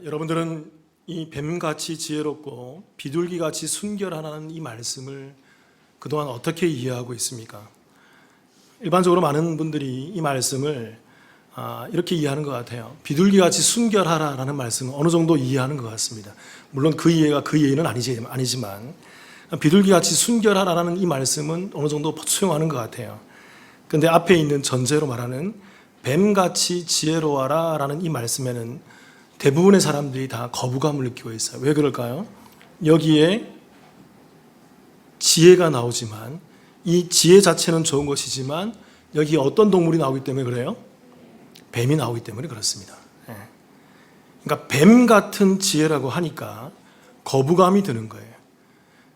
여러분들은 이 뱀같이 지혜롭고 비둘기같이 순결하라는 이 말씀을 그동안 어떻게 이해하고 있습니까? 일반적으로 많은 분들이 이 말씀을 이렇게 이해하는 것 같아요. 비둘기같이 순결하라라는 말씀은 어느 정도 이해하는 것 같습니다. 물론 그 이해가 그 이해는 아니지만 비둘기같이 순결하라는 이 말씀은 어느 정도 수용하는 것 같아요. 그런데 앞에 있는 전제로 말하는 뱀같이 지혜로워라라는 이 말씀에는 대부분의 사람들이 다 거부감을 느끼고 있어요. 왜 그럴까요? 여기에 지혜가 나오지만 이 지혜 자체는 좋은 것이지만 여기에 어떤 동물이 나오기 때문에 그래요? 뱀이 나오기 때문에 그렇습니다. 그러니까 뱀 같은 지혜라고 하니까 거부감이 드는 거예요.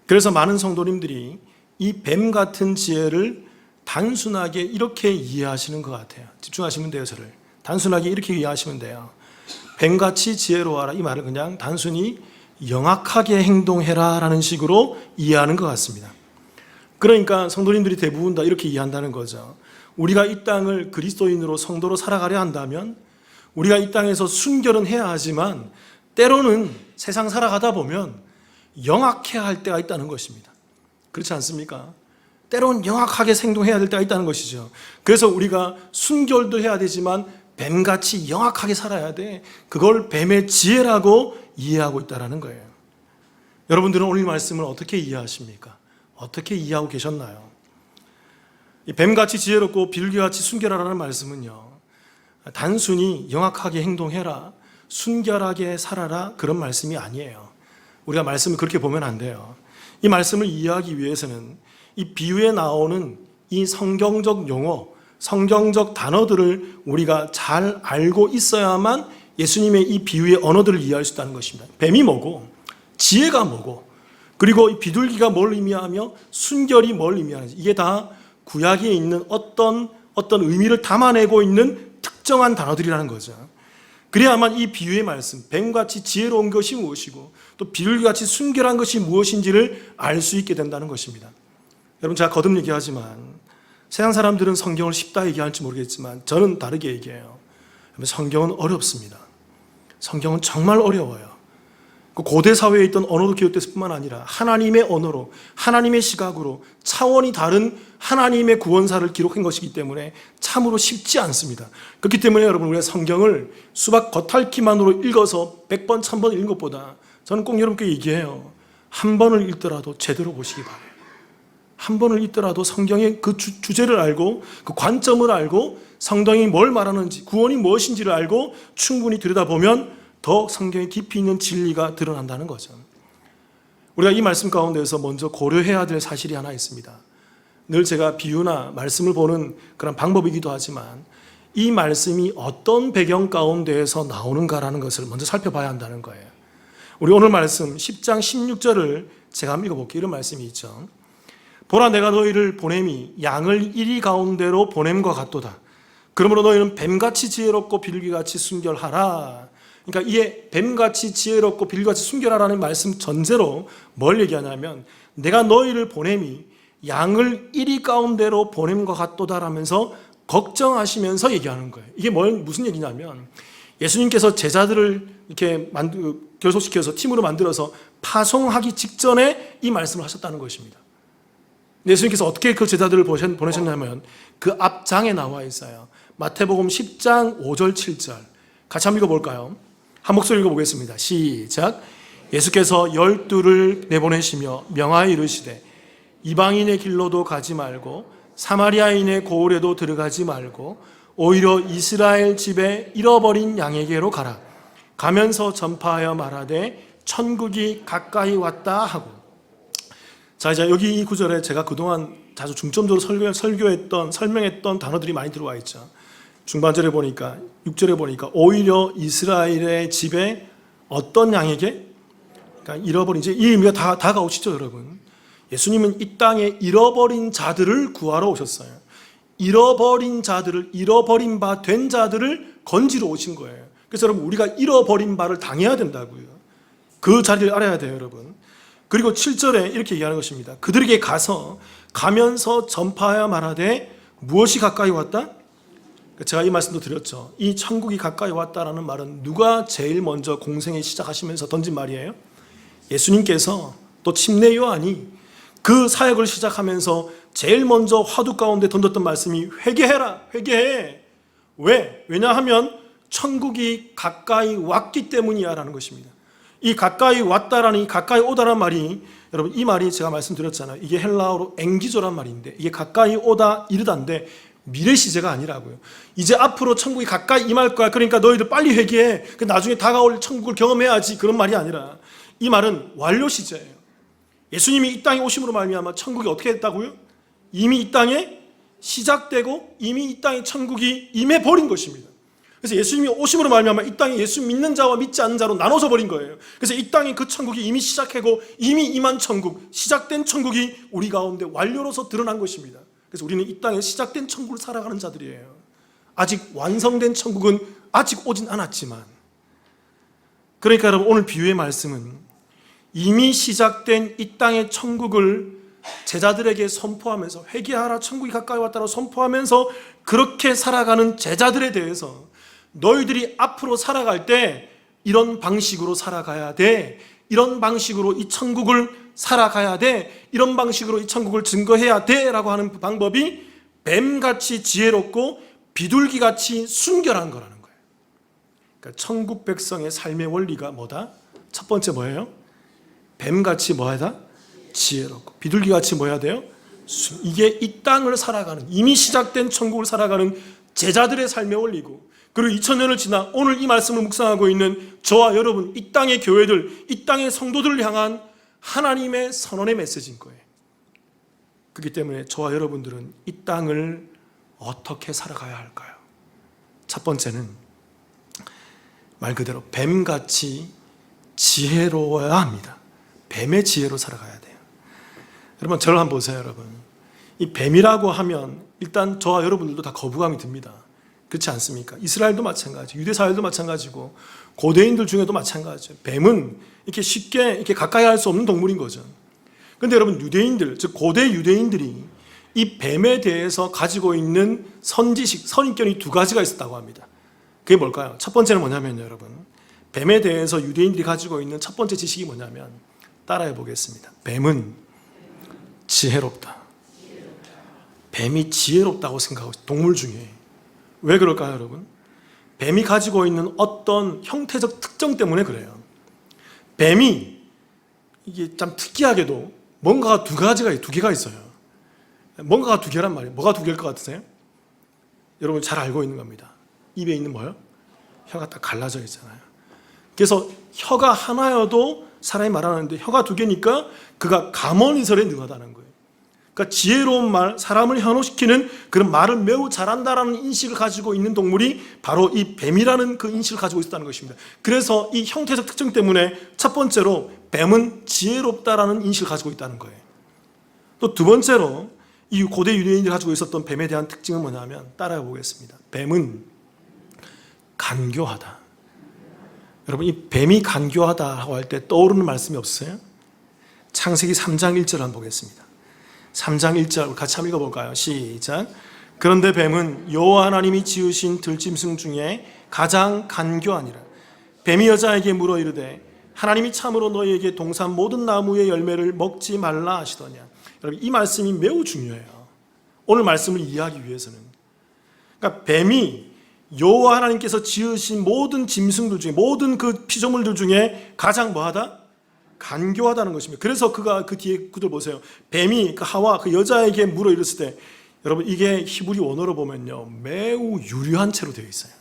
그래서 많은 성도님들이 이 뱀 같은 지혜를 단순하게 이렇게 이해하시는 것 같아요. 집중하시면 돼요, 저를. 단순하게 이렇게 이해하시면 돼요. 뱀같이 지혜로워라, 이 말을 그냥 단순히 영악하게 행동해라 라는 식으로 이해하는 것 같습니다. 그러니까 성도님들이 대부분 다 이렇게 이해한다는 거죠. 우리가 이 땅을 그리스도인으로 성도로 살아가려 한다면 우리가 이 땅에서 순결은 해야 하지만 때로는 세상 살아가다 보면 영악해야 할 때가 있다는 것입니다. 그렇지 않습니까? 때로는 영악하게 행동해야 될 때가 있다는 것이죠. 그래서 우리가 순결도 해야 되지만 뱀같이 영악하게 살아야 돼. 그걸 뱀의 지혜라고 이해하고 있다는 거예요. 여러분들은 오늘 말씀을 어떻게 이해하십니까? 어떻게 이해하고 계셨나요? 이 뱀같이 지혜롭고 비둘기같이 순결하라는 말씀은요, 단순히 영악하게 행동해라, 순결하게 살아라, 그런 말씀이 아니에요. 우리가 말씀을 그렇게 보면 안 돼요. 이 말씀을 이해하기 위해서는 이 비유에 나오는 이 성경적 용어, 성경적 단어들을 우리가 잘 알고 있어야만 예수님의 이 비유의 언어들을 이해할 수 있다는 것입니다. 뱀이 뭐고, 지혜가 뭐고, 그리고 이 비둘기가 뭘 의미하며 순결이 뭘 의미하는지, 이게 다 구약에 있는 어떤 의미를 담아내고 있는 특정한 단어들이라는 거죠. 그래야만 이 비유의 말씀, 뱀같이 지혜로운 것이 무엇이고 또 비둘기같이 순결한 것이 무엇인지를 알 수 있게 된다는 것입니다. 여러분, 제가 거듭 얘기하지만 세상 사람들은 성경을 쉽다 얘기할지 모르겠지만 저는 다르게 얘기해요. 성경은 어렵습니다. 성경은 정말 어려워요. 고대 사회에 있던 언어도 기록됐을 뿐만 아니라 하나님의 언어로, 하나님의 시각으로 차원이 다른 하나님의 구원사를 기록한 것이기 때문에 참으로 쉽지 않습니다. 그렇기 때문에 여러분, 우리가 성경을 수박 겉핥기만으로 읽어서 100번, 1000번 읽는 것보다 저는 꼭 여러분께 얘기해요. 한 번을 읽더라도 제대로 보시기 바라요. 한 번을 읽더라도 성경의 그 주제를 알고 그 관점을 알고 성경이 뭘 말하는지, 구원이 무엇인지를 알고 충분히 들여다보면 더 성경에 깊이 있는 진리가 드러난다는 거죠. 우리가 이 말씀 가운데서 먼저 고려해야 될 사실이 하나 있습니다. 늘 제가 비유나 말씀을 보는 그런 방법이기도 하지만 이 말씀이 어떤 배경 가운데에서 나오는가라는 것을 먼저 살펴봐야 한다는 거예요. 우리 오늘 말씀 10장 16절을 제가 한번 읽어볼게요. 이런 말씀이 있죠. 보라, 내가 너희를 보냄이 양을 이리 가운데로 보냄과 같도다. 그러므로 너희는 뱀같이 지혜롭고 비둘기같이 순결하라. 그러니까 이게 뱀같이 지혜롭고 비둘기같이 순결하라는 말씀 전제로 뭘 얘기하냐면 내가 너희를 보냄이 양을 이리 가운데로 보냄과 같도다라면서 걱정하시면서 얘기하는 거예요. 이게 무슨 얘기냐면 예수님께서 제자들을 이렇게 결속시켜서 팀으로 만들어서 파송하기 직전에 이 말씀을 하셨다는 것입니다. 예수님께서 어떻게 그 제자들을 보내셨냐면 그 앞장에 나와 있어요. 마태복음 10장 5절 7절 같이 한번 읽어볼까요? 한 목소리 읽어보겠습니다. 시작. 예수께서 12를 내보내시며 명하여 이르시되 이방인의 길로도 가지 말고 사마리아인의 고을에도 들어가지 말고 오히려 이스라엘 집에 잃어버린 양에게로 가라. 가면서 전파하여 말하되 천국이 가까이 왔다 하고. 자, 이제 여기 이 구절에 제가 그동안 자주 중점적으로 설명했던 단어들이 많이 들어와 있죠. 중반절에 보니까 6절에 보니까 오히려 이스라엘의 집에 어떤 양에게? 그러니까 잃어버린, 이제 이 의미가 다 다가오시죠, 여러분. 예수님은 이 땅에 잃어버린 자들을 구하러 오셨어요. 잃어버린 자들을, 잃어버린 바 된 자들을 건지러 오신 거예요. 그래서 여러분, 우리가 잃어버린 바를 당해야 된다고요. 그 자리를 알아야 돼요, 여러분. 그리고 7절에 이렇게 얘기하는 것입니다. 그들에게 가면서 전파하여 말하되 무엇이 가까이 왔다? 제가 이 말씀도 드렸죠. 이 천국이 가까이 왔다라는 말은 누가 제일 먼저 공생에 시작하시면서 던진 말이에요? 예수님께서, 또 침례 요한이 그 사역을 시작하면서 제일 먼저 화두 가운데 던졌던 말씀이 회개해라, 회개해. 왜? 왜냐하면 천국이 가까이 왔기 때문이야 라는 것입니다. 이 가까이 왔다라는, 이 가까이 오다라는 말이, 여러분 이 말이 제가 말씀드렸잖아요. 이게 헬라어로 엥기조란 말인데, 이게 가까이 오다 이르다인데 미래 시제가 아니라고요. 이제 앞으로 천국이 가까이 임할 거야. 그러니까 너희들 빨리 회개해. 나중에 다가올 천국을 경험해야지. 그런 말이 아니라 이 말은 완료 시제예요. 예수님이 이 땅에 오심으로 말미암아 천국이 어떻게 됐다고요? 이미 이 땅에 시작되고 이미 이 땅에 천국이 임해 버린 것입니다. 그래서 예수님이 오심으로 말미암아 이 땅에 예수 믿는 자와 믿지 않는 자로 나눠져 버린 거예요. 그래서 이 땅에 그 천국이 이미 시작하고 이미 임한 천국, 시작된 천국이 우리 가운데 완료로서 드러난 것입니다. 그래서 우리는 이 땅에 시작된 천국을 살아가는 자들이에요. 아직 완성된 천국은 아직 오진 않았지만, 그러니까 여러분 오늘 비유의 말씀은 이미 시작된 이 땅의 천국을 제자들에게 선포하면서 회개하라 천국이 가까이 왔다고 선포하면서 그렇게 살아가는 제자들에 대해서 너희들이 앞으로 살아갈 때 이런 방식으로 살아가야 돼. 이런 방식으로 이 천국을 살아가야 돼. 이런 방식으로 이 천국을 증거해야 돼 라고 하는 방법이 뱀같이 지혜롭고 비둘기같이 순결한 거라는 거예요. 그러니까 천국 백성의 삶의 원리가 뭐다? 첫 번째 뭐예요? 뱀같이 뭐하다? 지혜롭고 비둘기같이 뭐 해야 돼요? 이게 이 땅을 살아가는, 이미 시작된 천국을 살아가는 제자들의 삶의 원리고, 그리고 2000년을 지나 오늘 이 말씀을 묵상하고 있는 저와 여러분, 이 땅의 교회들, 이 땅의 성도들을 향한 하나님의 선언의 메시지인 거예요. 그렇기 때문에 저와 여러분들은 이 땅을 어떻게 살아가야 할까요? 첫 번째는 말 그대로 뱀같이 지혜로워야 합니다. 뱀의 지혜로 살아가야 돼요. 여러분 저를 한번 보세요. 여러분 이 뱀이라고 하면 일단 저와 여러분들도 다 거부감이 듭니다. 그렇지 않습니까? 이스라엘도 마찬가지, 유대사회도 마찬가지고 고대인들 중에도 마찬가지죠. 뱀은 이렇게 쉽게 이렇게 가까이 할 수 없는 동물인 거죠. 그런데 여러분 유대인들, 즉 고대 유대인들이 이 뱀에 대해서 가지고 있는 선지식, 선입견이 두 가지가 있었다고 합니다. 그게 뭘까요? 첫 번째는 뭐냐면요, 여러분 뱀에 대해서 유대인들이 가지고 있는 첫 번째 지식이 뭐냐면, 따라해 보겠습니다. 뱀은 지혜롭다. 뱀이 지혜롭다고 생각하고 있어요. 동물 중에. 왜 그럴까요, 여러분? 뱀이 가지고 있는 어떤 형태적 특征 때문에 그래요. 뱀이 이게 참 특이하게도 뭔가가 두 개가 있어요. 뭔가가 두 개란 말이에요. 뭐가 두 개일 것 같으세요? 여러분 잘 알고 있는 겁니다. 입에 있는 뭐요? 혀가 딱 갈라져 있잖아요. 그래서 혀가 하나여도 사람이 말하는데 혀가 두 개니까 그가 감언이설에 능하다는 거예요. 그러니까 지혜로운 말, 사람을 현혹시키는 그런 말을 매우 잘한다라는 인식을 가지고 있는 동물이 바로 이 뱀이라는 그 인식을 가지고 있었다는 것입니다. 그래서 이 형태적 특징 때문에 첫 번째로 뱀은 지혜롭다라는 인식을 가지고 있다는 거예요. 또 두 번째로 이 고대 유대인들이 가지고 있었던 뱀에 대한 특징은 뭐냐면, 따라해 보겠습니다. 뱀은 간교하다. 여러분 이 뱀이 간교하다고 할 때 떠오르는 말씀이 없어요? 창세기 3장 1절 한번 보겠습니다. 3장 1절 같이 한번 읽어볼까요? 시작. 그런데 뱀은 여호와 하나님이 지으신 들짐승 중에 가장 간교하니라. 뱀이 여자에게 물어 이르되 하나님이 참으로 너희에게 동산 모든 나무의 열매를 먹지 말라 하시더냐. 여러분 이 말씀이 매우 중요해요. 오늘 말씀을 이해하기 위해서는. 그러니까 뱀이 여호와 하나님께서 지으신 모든 짐승들 중에, 모든 그 피조물들 중에 가장 뭐하다? 간교하다는 것입니다. 그래서 그가 그 뒤에 구절 보세요. 뱀이 그 하와 그 여자에게 물어 이랬을 때, 여러분 이게 히브리 원어로 보면요 매우 유려한 채로 되어 있어요.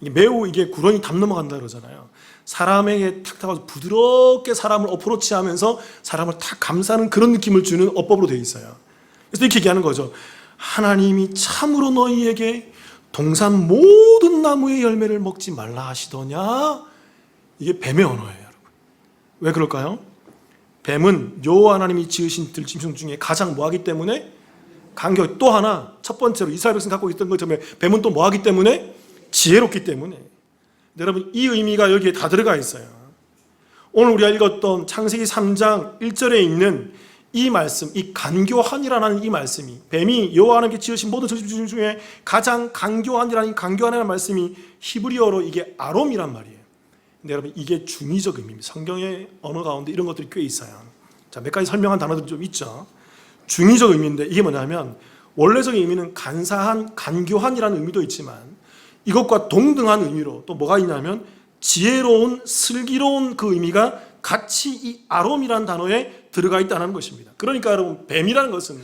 매우 이게 구렁이 담 넘어간다 그러잖아요. 사람에게 탁 타가지고 부드럽게 사람을 어프로치하면서 사람을 탁 감싸는 그런 느낌을 주는 어법으로 되어 있어요. 그래서 이렇게 얘기하는 거죠. 하나님이 참으로 너희에게 동산 모든 나무의 열매를 먹지 말라 하시더냐. 이게 뱀의 언어예요. 왜 그럴까요? 뱀은 여호와 하나님이 지으신 들짐승 중에 가장 뭐하기 때문에 간교. 또 하나 첫 번째로 이스라엘 백성이 갖고 있던 것처럼 뱀은 또 뭐하기 때문에 지혜롭기 때문에. 여러분 이 의미가 여기에 다 들어가 있어요. 오늘 우리가 읽었던 창세기 3장 1절에 있는 이 말씀, 이 간교한이라는 이 말씀이, 뱀이 여호와 하나님께 지으신 모든 저주들 중에 가장 간교한이라는 간교한이라는 말씀이 히브리어로 이게 아롬이란 말이에요. 근데 여러분, 이게 중의적 의미입니다. 성경의 언어 가운데 이런 것들이 꽤 있어요. 자, 몇 가지 설명한 단어들이 좀 있죠. 중의적 의미인데 이게 뭐냐면, 원래적인 의미는 간사한, 간교한이라는 의미도 있지만 이것과 동등한 의미로 또 뭐가 있냐면 지혜로운, 슬기로운 그 의미가 같이 이 아롬이라는 단어에 들어가 있다는 것입니다. 그러니까 여러분, 뱀이라는 것은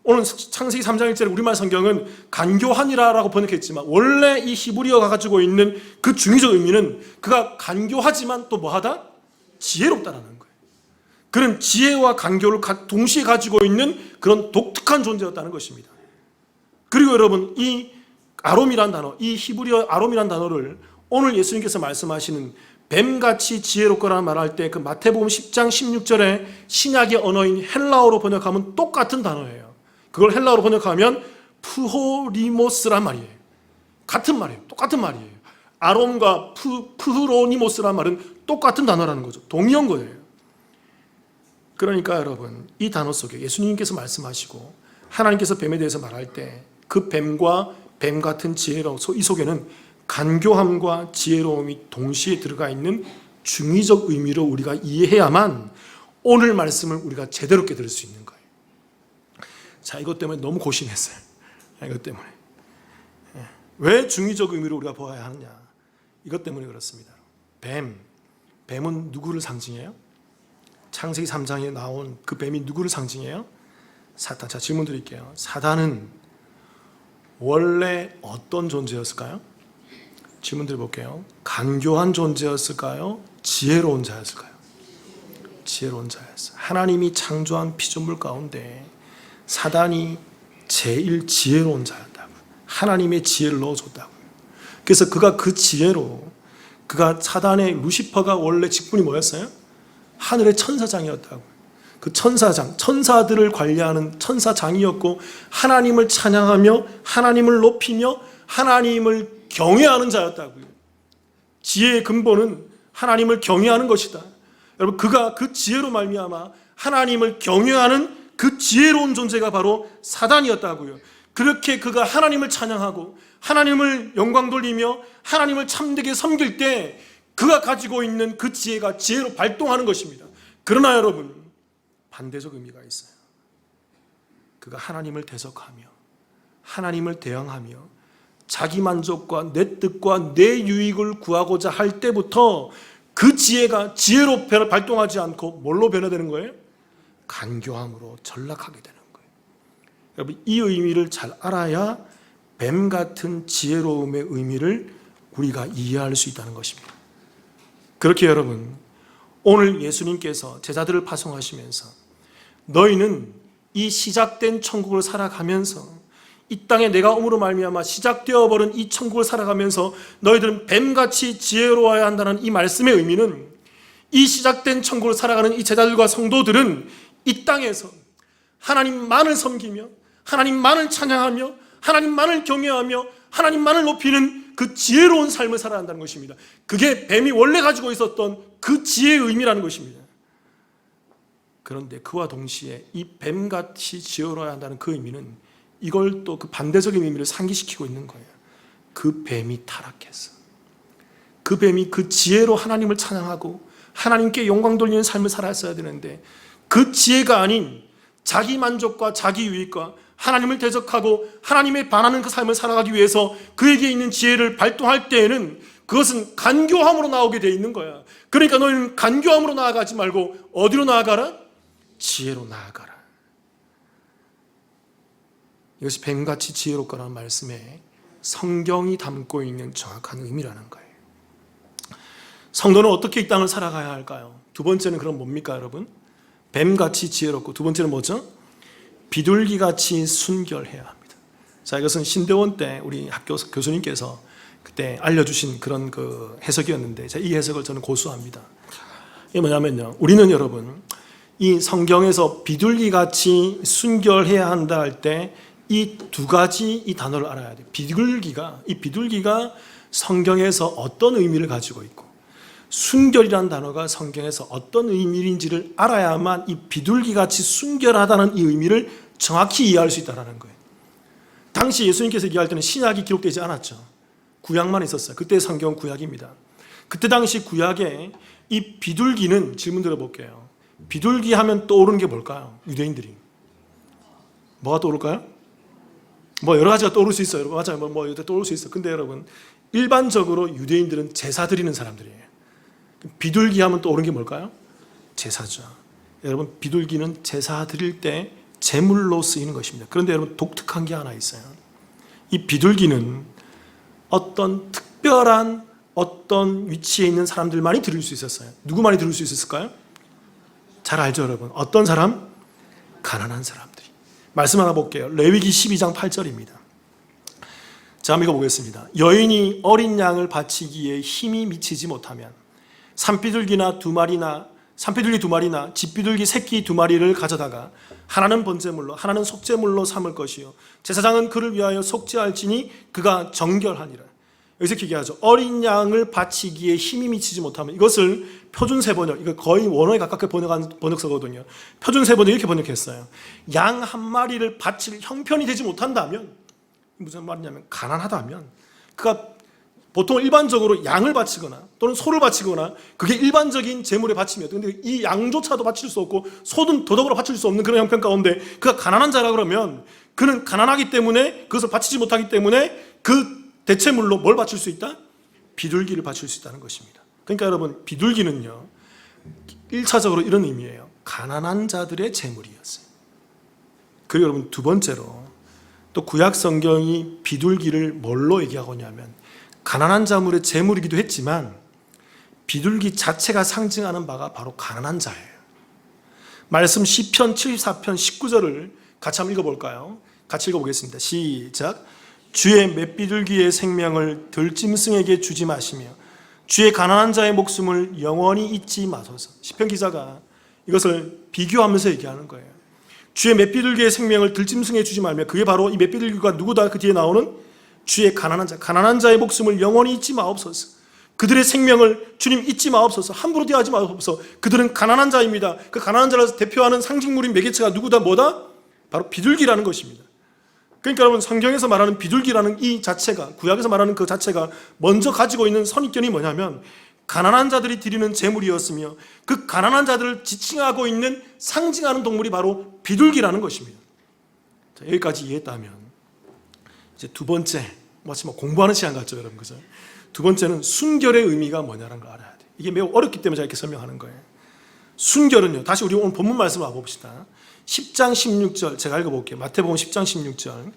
오늘 창세기 3장 1절에 우리말 성경은 간교한이라고 번역했지만 원래 이 히브리어가 가지고 있는 그 중의적 의미는 그가 간교하지만 또 뭐하다? 지혜롭다라는 거예요. 그런 지혜와 간교를 동시에 가지고 있는 그런 독특한 존재였다는 것입니다. 그리고 여러분, 이 아롬이란 단어, 이 히브리어 아롬이란 단어를 오늘 예수님께서 말씀하시는 뱀같이 지혜롭거라는 말할 때 그 마태복음 10장 16절에 신약의 언어인 헬라어로 번역하면 똑같은 단어예요. 그걸 헬라어로 번역하면 푸호리모스란 말이에요. 같은 말이에요. 똑같은 말이에요. 아롬과 푸흐로니모스란 말은 똑같은 단어라는 거죠. 동의한 거예요. 그러니까 여러분, 이 단어 속에 예수님께서 말씀하시고 하나님께서 뱀에 대해서 말할 때 그 뱀과 뱀 같은 지혜로움, 이 속에는 간교함과 지혜로움이 동시에 들어가 있는 중의적 의미로 우리가 이해해야만 오늘 말씀을 우리가 제대로 깨달을 수 있는 거예요. 자, 이것 때문에 너무 고심했어요. 이것 때문에. 왜 중의적 의미로 우리가 보아야 하느냐? 이것 때문에 그렇습니다. 뱀은 누구를 상징해요? 창세기 3장에 나온 그 뱀이 누구를 상징해요? 사탄. 자, 질문 드릴게요. 사단은 원래 어떤 존재였을까요? 질문 드려볼게요. 간교한 존재였을까요? 지혜로운 자였을까요? 지혜로운 자였어요. 하나님이 창조한 피조물 가운데 사단이 제일 지혜로운 자였다고. 하나님의 지혜를 넣어줬다고. 그래서 그가 그 지혜로, 사단의 루시퍼가 원래 직분이 뭐였어요? 하늘의 천사장이었다고. 그 천사장, 천사들을 관리하는 천사장이었고 하나님을 찬양하며 하나님을 높이며 하나님을 경외하는 자였다고요. 지혜의 근본은 하나님을 경외하는 것이다. 여러분, 그가 그 지혜로 말미암아 하나님을 경외하는 그 지혜로운 존재가 바로 사단이었다고요. 그렇게 그가 하나님을 찬양하고 하나님을 영광 돌리며 하나님을 참되게 섬길 때 그가 가지고 있는 그 지혜가 지혜로 발동하는 것입니다. 그러나 여러분, 반대적 의미가 있어요. 그가 하나님을 대적하며 하나님을 대항하며 자기 만족과 내 뜻과 내 유익을 구하고자 할 때부터 그 지혜가 지혜로 발동하지 않고 뭘로 변화되는 거예요? 간교함으로 전락하게 되는 거예요. 여러분, 이 의미를 잘 알아야 뱀 같은 지혜로움의 의미를 우리가 이해할 수 있다는 것입니다. 그렇게 여러분, 오늘 예수님께서 제자들을 파송하시면서 너희는 이 시작된 천국을 살아가면서 이 땅에 내가 옴으로 말미암아 시작되어 버린 이 천국을 살아가면서 너희들은 뱀같이 지혜로워야 한다는 이 말씀의 의미는 이 시작된 천국을 살아가는 이 제자들과 성도들은 이 땅에서 하나님만을 섬기며 하나님만을 찬양하며 하나님만을 경외하며 하나님만을 높이는 그 지혜로운 삶을 살아야 한다는 것입니다. 그게 뱀이 원래 가지고 있었던 그 지혜의 의미라는 것입니다. 그런데 그와 동시에 이 뱀같이 지혜로워야 한다는 그 의미는 이걸 또 그 반대적인 의미를 상기시키고 있는 거예요. 그 뱀이 타락했어. 그 뱀이 그 지혜로 하나님을 찬양하고 하나님께 영광 돌리는 삶을 살았어야 되는데 그 지혜가 아닌 자기 만족과 자기 유익과 하나님을 대적하고 하나님에 반하는 그 삶을 살아가기 위해서 그에게 있는 지혜를 발동할 때에는 그것은 간교함으로 나오게 돼 있는 거야. 그러니까 너희는 간교함으로 나아가지 말고 어디로 나아가라? 지혜로 나아가라. 이것이 뱀같이 지혜롭거라는 말씀에 성경이 담고 있는 정확한 의미라는 거예요. 성도는 어떻게 이 땅을 살아가야 할까요? 두 번째는 그럼 뭡니까, 여러분? 뱀같이 지혜롭고, 두 번째는 뭐죠? 비둘기같이 순결해야 합니다. 자, 이것은 신대원 때 우리 학교 교수님께서 그때 알려주신 그런 그 해석이었는데, 이 해석을 저는 고수합니다. 이게 뭐냐면요, 우리는 여러분 이 성경에서 비둘기같이 순결해야 한다 할 때 이 두 가지 이 단어를 알아야 돼요. 비둘기가 성경에서 어떤 의미를 가지고 있고 순결이라는 단어가 성경에서 어떤 의미인지를 알아야만 이 비둘기같이 순결하다는 이 의미를 정확히 이해할 수 있다는 거예요. 당시 예수님께서 얘기할 때는 신약이 기록되지 않았죠. 구약만 있었어요. 그때 성경은 구약입니다. 그때 당시 구약에 이 비둘기는, 질문 들어볼게요. 비둘기 하면 떠오르는 게 뭘까요? 유대인들이 뭐가 떠오를까요? 뭐 여러 가지가 떠오를 수 있어요. 맞아요. 뭐 떠오를 수 있어요. 근데 여러분, 일반적으로 유대인들은 제사 드리는 사람들이에요. 비둘기 하면 떠오르는 게 뭘까요? 제사죠. 여러분, 비둘기는 제사 드릴 때 제물로 쓰이는 것입니다. 그런데 여러분, 독특한 게 하나 있어요. 이 비둘기는 어떤 특별한 어떤 위치에 있는 사람들만이 드릴 수 있었어요. 누구만이 드릴 수 있었을까요? 잘 알죠, 여러분. 어떤 사람? 가난한 사람들이. 말씀 하나 볼게요. 레위기 12장 8절입니다. 자, 한번 읽어보겠습니다. 여인이 어린 양을 바치기에 힘이 미치지 못하면 산비둘기 두 마리나 집비둘기 새끼 2마리를 가져다가 하나는 번제물로 하나는 속죄물로 삼을 것이요 제사장은 그를 위하여 속죄할지니 그가 정결하니라. 여기서 이렇게 얘기하죠. 어린 양을 바치기에 힘이 미치지 못하면, 이것을 표준세 번역, 이거 거의 원어에 가깝게 번역한 번역서거든요. 표준세 번역 이렇게 번역했어요. 양 한 마리를 바칠 형편이 되지 못한다면, 무슨 말이냐면 가난하다면, 그가 보통 일반적으로 양을 바치거나 또는 소를 바치거나 그게 일반적인 제물의 바침이었죠. 근데 이 양조차도 바칠 수 없고 소든 더더불어 바칠 수 없는 그런 형편 가운데 그가 가난한 자라 그러면, 그는 가난하기 때문에 그것을 바치지 못하기 때문에 그 대체물로 뭘 바칠 수 있다? 비둘기를 바칠 수 있다는 것입니다. 그러니까 여러분, 비둘기는요 1차적으로 이런 의미예요. 가난한 자들의 제물이었어요. 그리고 여러분, 두 번째로 또 구약 성경이 비둘기를 뭘로 얘기하고 있냐면 가난한 자물의 제물이기도 했지만 비둘기 자체가 상징하는 바가 바로 가난한 자예요. 말씀 시편 74편 19절을 같이 한번 읽어볼까요? 같이 읽어보겠습니다. 시작. 주의 맷비둘기의 생명을 들짐승에게 주지 마시며 주의 가난한 자의 목숨을 영원히 잊지 마소서. 시편 기자가 이것을 비교하면서 얘기하는 거예요. 주의 맷비둘기의 생명을 들짐승에게 주지 말며, 그게 바로 이 맷비둘기가 누구다? 그 뒤에 나오는 주의 가난한 자의 목숨을 영원히 잊지 마옵소서. 그들의 생명을 주님 잊지 마옵소서. 함부로 대하지 마옵소서. 그들은 가난한 자입니다. 그 가난한 자를 대표하는 상징물인 매개체가 누구다? 뭐다? 바로 비둘기라는 것입니다. 그러니까 여러분, 성경에서 말하는 비둘기라는 이 자체가, 구약에서 말하는 그 자체가 먼저 가지고 있는 선입견이 뭐냐면 가난한 자들이 드리는 제물이었으며 그 가난한 자들을 지칭하고 있는 상징하는 동물이 바로 비둘기라는 것입니다. 자, 여기까지 이해했다면 이제 두 번째, 마치 공부하는 시간 같죠, 여러분, 그죠? 두 번째는 순결의 의미가 뭐냐는 걸 알아야 돼. 이게 매우 어렵기 때문에 제가 이렇게 설명하는 거예요. 순결은요, 다시 우리 오늘 본문 말씀 와봅시다. 10장 16절 제가 읽어볼게요. 마태복음 10장 16절.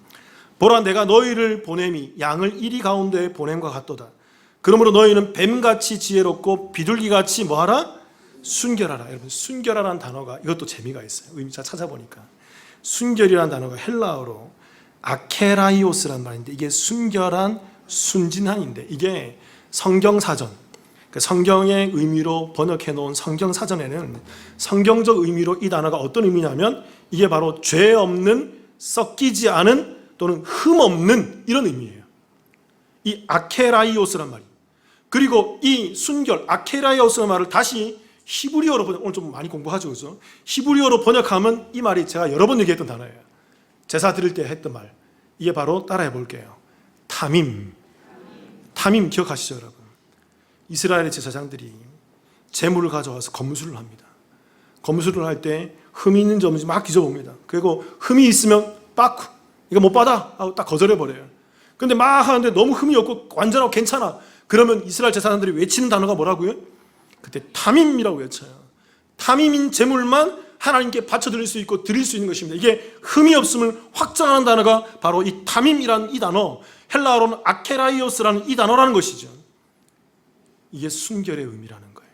보라, 내가 너희를 보냄이 양을 이리 가운데에 보냄과 같도다. 그러므로 너희는 뱀같이 지혜롭고 비둘기같이 뭐하라? 순결하라. 여러분, 순결하라는 단어가 이것도 재미가 있어요. 의미 잘 찾아보니까 순결이라는 단어가 헬라어로 아케라이오스란 말인데, 이게 순결한, 순진한인데, 이게 성경사전, 성경의 의미로 번역해 놓은 성경사전에는 성경적 의미로 이 단어가 어떤 의미냐면 이게 바로 죄 없는, 썩기지 않은 또는 흠 없는 이런 의미예요. 이 아케라이오스란 말이. 그리고 이 순결, 아케라이오스란 말을 다시 히브리어로 오늘 좀 많이 공부하죠, 그죠? 히브리어로 번역하면 이 말이 제가 여러 번 얘기했던 단어예요. 제사 드릴 때 했던 말. 이게 바로 따라해 볼게요. 타밈. 타밈 기억하시죠, 여러분? 이스라엘의 제사장들이 제물을 가져와서 검수를 합니다. 검수를 할 때 흠이 있는지 없는지 막 뒤져봅니다. 그리고 흠이 있으면 빠꾸, 이거 못 받아 하고 딱 거절해버려요. 근데 막 하는데 너무 흠이 없고 완전하고 괜찮아. 그러면 이스라엘 제사장들이 외치는 단어가 뭐라고요? 그때 타밈이라고 외쳐요. 타밈인 제물만 하나님께 바쳐드릴 수 있고 드릴 수 있는 것입니다. 이게 흠이 없음을 확정하는 단어가 바로 이 타밈이라는 이 단어, 헬라어로는 아케라이오스라는 이 단어라는 것이죠. 이게 순결의 의미라는 거예요.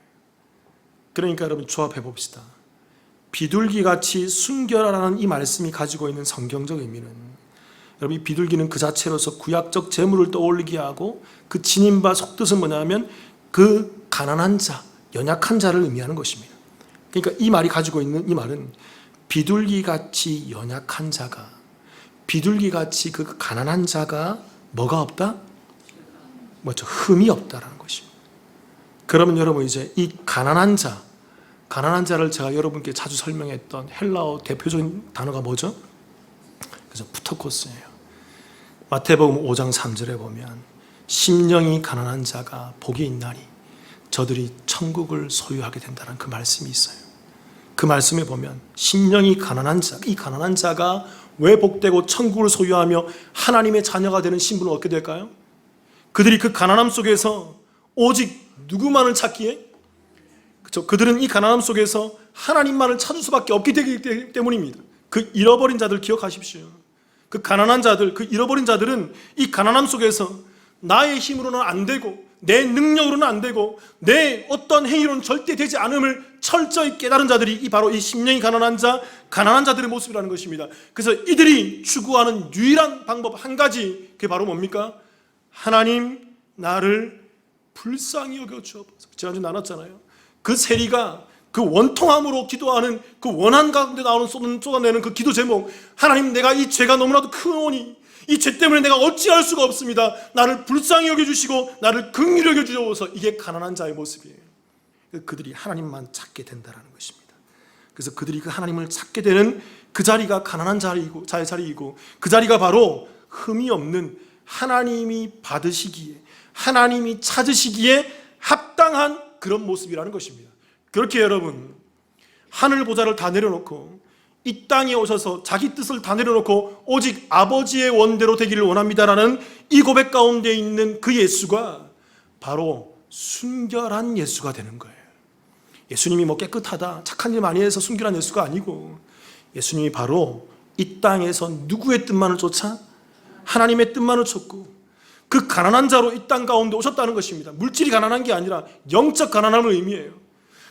그러니까 여러분, 조합해 봅시다. 비둘기같이 순결하라는 이 말씀이 가지고 있는 성경적 의미는, 여러분, 이 비둘기는 그 자체로서 구약적 제물을 떠올리게 하고 그 지닌 바 속뜻은 뭐냐면 그 가난한 자, 연약한 자를 의미하는 것입니다. 그러니까 이 말이 가지고 있는 이 말은 비둘기같이 연약한 자가, 비둘기같이 그 가난한 자가 뭐가 없다? 뭐죠? 흠이 없다라는 것입니다. 그러면 여러분 이제 이 가난한 자를 제가 여러분께 자주 설명했던 헬라어 대표적인 단어가 뭐죠? 그래서 푸터코스예요. 마태복음 5장 3절에 보면 심령이 가난한 자가 복이 있나니 저들이 천국을 소유하게 된다는 그 말씀이 있어요. 그 말씀에 보면 심령이 가난한 자, 이 가난한 자가 왜 복되고 천국을 소유하며 하나님의 자녀가 되는 신분을 얻게 될까요? 그들이 그 가난함 속에서 오직 누구만을 찾기에? 그렇죠? 그들은 이 가난함 속에서 하나님만을 찾을 수밖에 없기 때문입니다. 그 잃어버린 자들 기억하십시오. 그 가난한 자들, 그 잃어버린 자들은 이 가난함 속에서 나의 힘으로는 안 되고 내 능력으로는 안 되고 내 어떤 행위로는 절대 되지 않음을 철저히 깨달은 자들이 바로 이 심령이 가난한 자들의 모습이라는 것입니다. 그래서 이들이 추구하는 유일한 방법 한 가지, 그게 바로 뭡니까? 하나님 나를 불쌍히 여겨 주옵소서. 지난주에 나눴잖아요. 그 세리가 그 원통함으로 기도하는 그 원한 가운데 쏟아내는 그 기도 제목, 하나님 내가 이 죄가 너무나도 크오니 이 죄 때문에 내가 어찌할 수가 없습니다. 나를 불쌍히 여겨주시고 나를 긍휼히 여겨주셔서, 이게 가난한 자의 모습이에요. 그들이 하나님만 찾게 된다는 것입니다. 그래서 그들이 그 하나님을 찾게 되는 그 자리가 가난한 자의 자리이고, 그 자리가 바로 흠이 없는 하나님이 받으시기에, 하나님이 찾으시기에 합당한 그런 모습이라는 것입니다. 그렇게 여러분, 하늘 보좌를 다 내려놓고 이 땅에 오셔서 자기 뜻을 다 내려놓고 오직 아버지의 원대로 되기를 원합니다라는 이 고백 가운데 있는 그 예수가 바로 순결한 예수가 되는 거예요. 예수님이 뭐 깨끗하다, 착한 일 많이 해서 순결한 예수가 아니고, 예수님이 바로 이 땅에서 누구의 뜻만을 쫓아? 하나님의 뜻만을 쫓고 그 가난한 자로 이 땅 가운데 오셨다는 것입니다. 물질이 가난한 게 아니라 영적 가난함을 의미해요.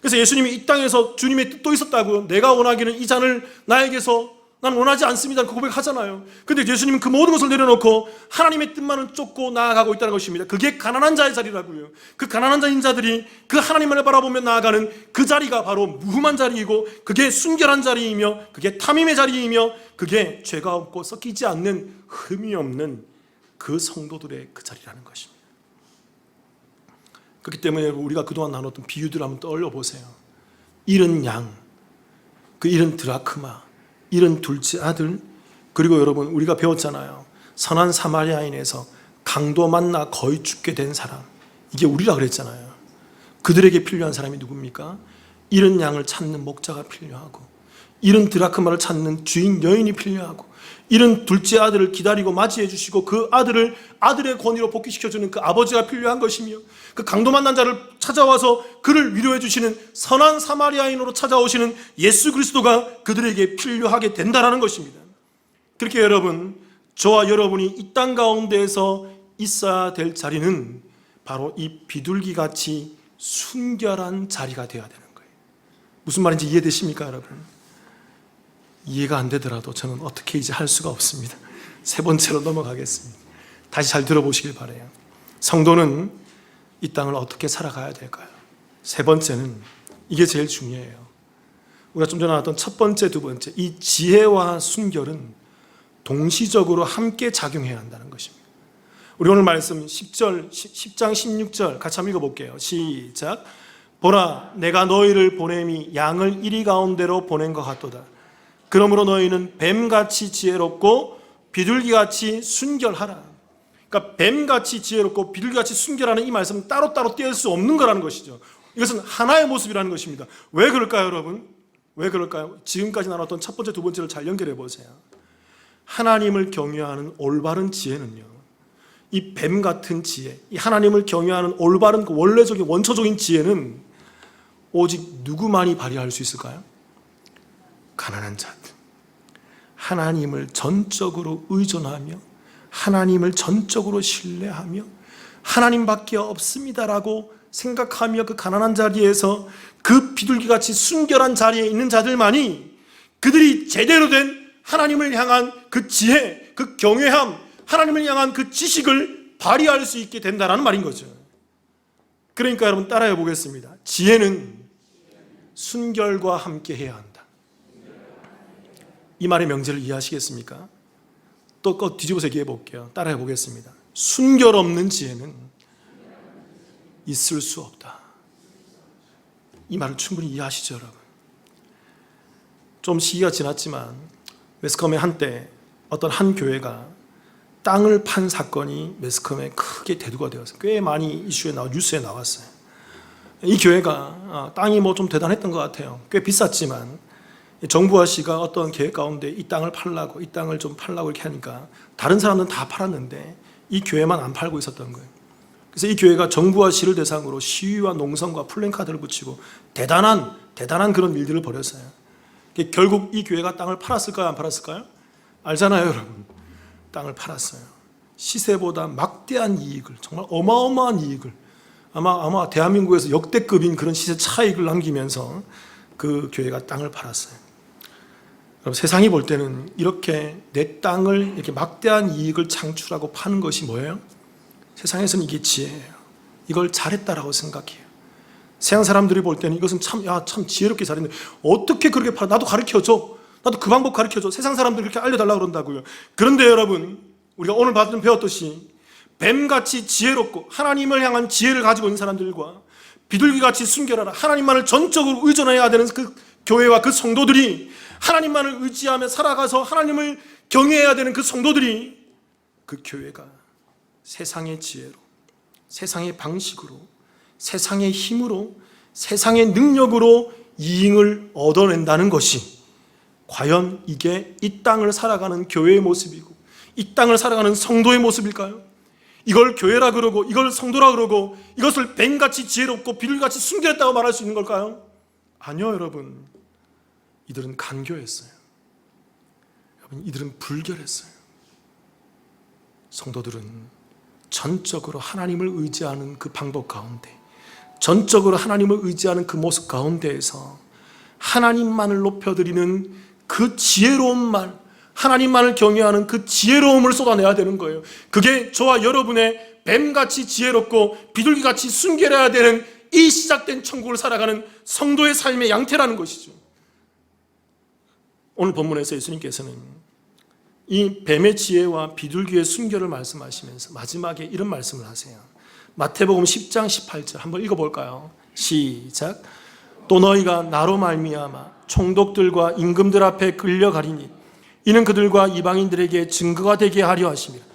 그래서 예수님이 이 땅에서 주님의 뜻도 있었다고요. 내가 원하기는 이 잔을 나에게서 난 원하지 않습니다 고백하잖아요. 그런데 예수님은 그 모든 것을 내려놓고 하나님의 뜻만을 쫓고 나아가고 있다는 것입니다. 그게 가난한 자의 자리라고요. 그 가난한 자인 자들이 그 하나님만을 바라보며 나아가는 그 자리가 바로 무흠한 자리이고, 그게 순결한 자리이며, 그게 탐임의 자리이며, 그게 죄가 없고 섞이지 않는 흠이 없는 그 성도들의 그 자리라는 것입니다. 그렇기 때문에 우리가 그동안 나눴던 비유들을 한번 떠올려 보세요. 잃은 양, 그 잃은 드라크마, 잃은 둘째 아들, 그리고 여러분 우리가 배웠잖아요. 선한 사마리아인에서 강도 만나 거의 죽게 된 사람, 이게 우리라 그랬잖아요. 그들에게 필요한 사람이 누굽니까? 잃은 양을 찾는 목자가 필요하고, 잃은 드라크마를 찾는 주인 여인이 필요하고, 잃은 둘째 아들을 기다리고 맞이해 주시고 그 아들을 아들의 권위로 복귀시켜주는 그 아버지가 필요한 것이며, 그 강도 만난 자를 찾아와서 그를 위로해 주시는 선한 사마리아인으로 찾아오시는 예수 그리스도가 그들에게 필요하게 된다는 것입니다. 그렇게 여러분, 저와 여러분이 이 땅 가운데에서 있어야 될 자리는 바로 이 비둘기같이 순결한 자리가 되어야 되는 거예요. 무슨 말인지 이해되십니까 여러분? 이해가 안 되더라도 저는 어떻게 이제 할 수가 없습니다. 세 번째로 넘어가겠습니다. 다시 잘 들어보시길 바라요. 성도는 이 땅을 어떻게 살아가야 될까요? 세 번째는 이게 제일 중요해요. 우리가 좀 전에 나왔던 첫 번째, 두 번째, 이 지혜와 순결은 동시적으로 함께 작용해야 한다는 것입니다. 우리 오늘 말씀 10장 16절 같이 한번 읽어볼게요. 시작. 보라, 내가 너희를 보냄이 양을 이리 가운데로 보낸 것 같도다. 그러므로 너희는 뱀같이 지혜롭고 비둘기같이 순결하라. 그러니까 뱀같이 지혜롭고 비둘기같이 순결하는 이 말씀은 따로따로 떼을 수 없는 거라는 것이죠. 이것은 하나의 모습이라는 것입니다. 왜 그럴까요 여러분? 왜 그럴까요? 지금까지 나눴던 첫 번째, 두 번째를 잘 연결해 보세요. 하나님을 경외하는 올바른 지혜는요, 이 뱀 같은 지혜, 이 하나님을 경외하는 올바른 그 원래적인 원초적인 지혜는 오직 누구만이 발휘할 수 있을까요? 가난한 자들, 하나님을 전적으로 의존하며 하나님을 전적으로 신뢰하며 하나님밖에 없습니다라고 생각하며 그 가난한 자리에서 그 비둘기같이 순결한 자리에 있는 자들만이 그들이 제대로 된 하나님을 향한 그 지혜, 그 경외함, 하나님을 향한 그 지식을 발휘할 수 있게 된다는 말인 거죠. 그러니까 여러분 따라해 보겠습니다. 지혜는 순결과 함께 해야 한다. 이 말의 명제를 이해하시겠습니까? 또 뒤집어서 얘기해 볼게요. 따라해 보겠습니다. 순결 없는 지혜는 있을 수 없다. 이 말을 충분히 이해하시죠, 여러분? 좀 시기가 지났지만 매스컴에 한때 어떤 한 교회가 땅을 판 사건이 매스컴에 크게 대두가 되어서 꽤 많이 뉴스에 나왔어요. 이 교회가 땅이 뭐 좀 대단했던 것 같아요. 꽤 비쌌지만 정부와 시가 어떤 계획 가운데 이 땅을 좀 팔라고 이렇게 하니까 다른 사람들은 다 팔았는데 이 교회만 안 팔고 있었던 거예요. 그래서 이 교회가 정부와 시를 대상으로 시위와 농성과 플랜카드를 붙이고 대단한 그런 일들을 벌였어요. 결국 이 교회가 땅을 팔았을까요? 안 팔았을까요? 알잖아요, 여러분. 땅을 팔았어요. 시세보다 막대한 이익을, 정말 어마어마한 이익을, 아마 대한민국에서 역대급인 그런 시세 차익을 남기면서 그 교회가 땅을 팔았어요. 그럼 세상이 볼 때는 이렇게 내 땅을 이렇게 막대한 이익을 창출하고 파는 것이 뭐예요? 세상에서는 이게 지혜예요. 이걸 잘했다라고 생각해요. 세상 사람들이 볼 때는 이것은 참 지혜롭게 잘했는데 어떻게 그렇게 팔아? 나도 가르쳐줘. 나도 그 방법 가르쳐줘. 세상 사람들이 그렇게 알려달라고 그런다고요. 그런데 여러분, 우리가 오늘 배웠듯이 뱀같이 지혜롭고 하나님을 향한 지혜를 가지고 있는 사람들과 비둘기같이 순결하라, 하나님만을 전적으로 의존해야 되는 그 교회와 그 성도들이, 하나님만을 의지하며 살아가서 하나님을 경외해야 되는 그 성도들이, 그 교회가 세상의 지혜로, 세상의 방식으로, 세상의 힘으로, 세상의 능력으로 이익을 얻어낸다는 것이 과연 이게 이 땅을 살아가는 교회의 모습이고 이 땅을 살아가는 성도의 모습일까요? 이걸 교회라 그러고 이걸 성도라 그러고 이것을 뱀같이 지혜롭고 비둘기같이 순결했다고 말할 수 있는 걸까요? 아니요, 여러분. 이들은 간교했어요. 여러분, 이들은 불결했어요. 성도들은 전적으로 하나님을 의지하는 그 방법 가운데, 전적으로 하나님을 의지하는 그 모습 가운데에서 하나님만을 높여드리는 그 지혜로운 말, 하나님만을 경외하는 그 지혜로움을 쏟아내야 되는 거예요. 그게 저와 여러분의 뱀같이 지혜롭고 비둘기같이 순결해야 되는 이 시작된 천국을 살아가는 성도의 삶의 양태라는 것이죠. 오늘 본문에서 예수님께서는 이 뱀의 지혜와 비둘기의 순결을 말씀하시면서 마지막에 이런 말씀을 하세요. 마태복음 10장 18절 한번 읽어볼까요? 시작. 또 너희가 나로 말미암아 총독들과 임금들 앞에 끌려가리니 이는 그들과 이방인들에게 증거가 되게 하려 하십니다.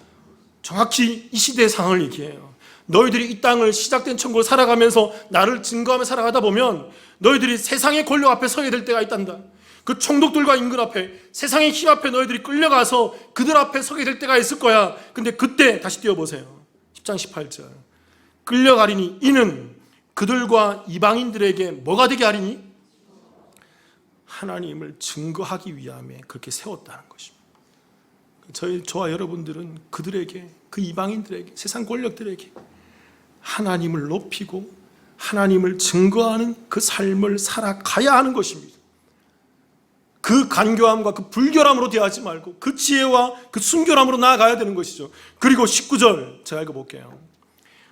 정확히 이 시대의 상황을 얘기해요. 너희들이 이 땅을 시작된 천국을 살아가면서 나를 증거하며 살아가다 보면 너희들이 세상의 권력 앞에 서게 될 때가 있단다. 그 총독들과 임금 앞에, 세상의 힘 앞에 너희들이 끌려가서 그들 앞에 서게 될 때가 있을 거야. 근데 그때 다시 띄워보세요. 10장 18절. 끌려가리니 이는 그들과 이방인들에게 뭐가 되게 하리니? 하나님을 증거하기 위함에 그렇게 세웠다는 것입니다. 저와 여러분들은 그들에게, 그 이방인들에게, 세상 권력들에게 하나님을 높이고 하나님을 증거하는 그 삶을 살아가야 하는 것입니다. 그 간교함과 그 불결함으로 대하지 말고 그 지혜와 그 순결함으로 나아가야 되는 것이죠. 그리고 19절 제가 읽어볼게요.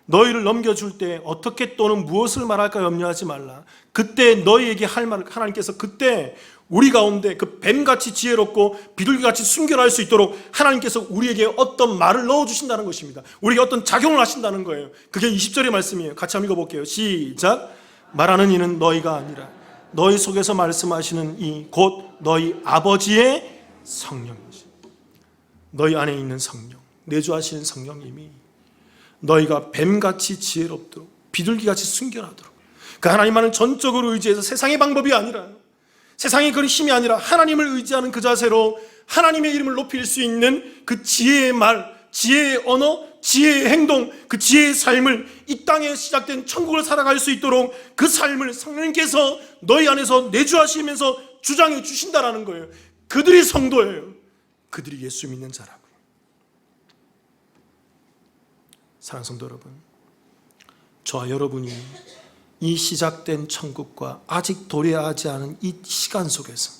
너희를 넘겨줄 때 어떻게 또는 무엇을 말할까 염려하지 말라. 그때 너희에게 할 말을 하나님께서 그때 우리 가운데 그 뱀같이 지혜롭고 비둘기같이 순결할 수 있도록 하나님께서 우리에게 어떤 말을 넣어주신다는 것입니다. 우리에게 어떤 작용을 하신다는 거예요. 그게 20절의 말씀이에요. 같이 한번 읽어볼게요. 시작. 말하는 이는 너희가 아니라 너희 속에서 말씀하시는 이 곧 너희 아버지의 성령이지. 너희 안에 있는 성령, 내주하시는 성령님이 너희가 뱀같이 지혜롭도록 비둘기같이 순결하도록 그 하나님만을 전적으로 의지해서 세상의 방법이 아니라 세상의 그런 힘이 아니라 하나님을 의지하는 그 자세로 하나님의 이름을 높일 수 있는 그 지혜의 말, 지혜의 언어, 지혜의 행동, 그 지혜의 삶을 이 땅에 시작된 천국을 살아갈 수 있도록 그 삶을 성령님께서 너희 안에서 내주하시면서 주장해 주신다라는 거예요. 그들이 성도예요. 그들이 예수 믿는 자라고요. 사랑하는 성도 여러분, 저와 여러분이 이 시작된 천국과 아직 도래하지 않은 이 시간 속에서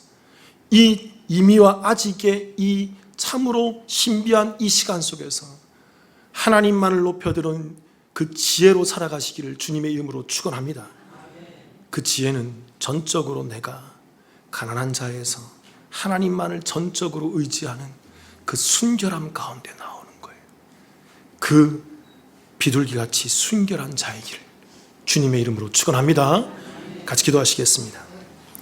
이 이미와 아직의 이 참으로 신비한 이 시간 속에서 하나님만을 높여드는 그 지혜로 살아가시기를 주님의 이름으로 축원합니다. 그 지혜는 전적으로 내가 가난한 자에서 하나님만을 전적으로 의지하는 그 순결함 가운데 나오는 거예요. 그 비둘기같이 순결한 자이기를 주님의 이름으로 축원합니다. 같이 기도하시겠습니다.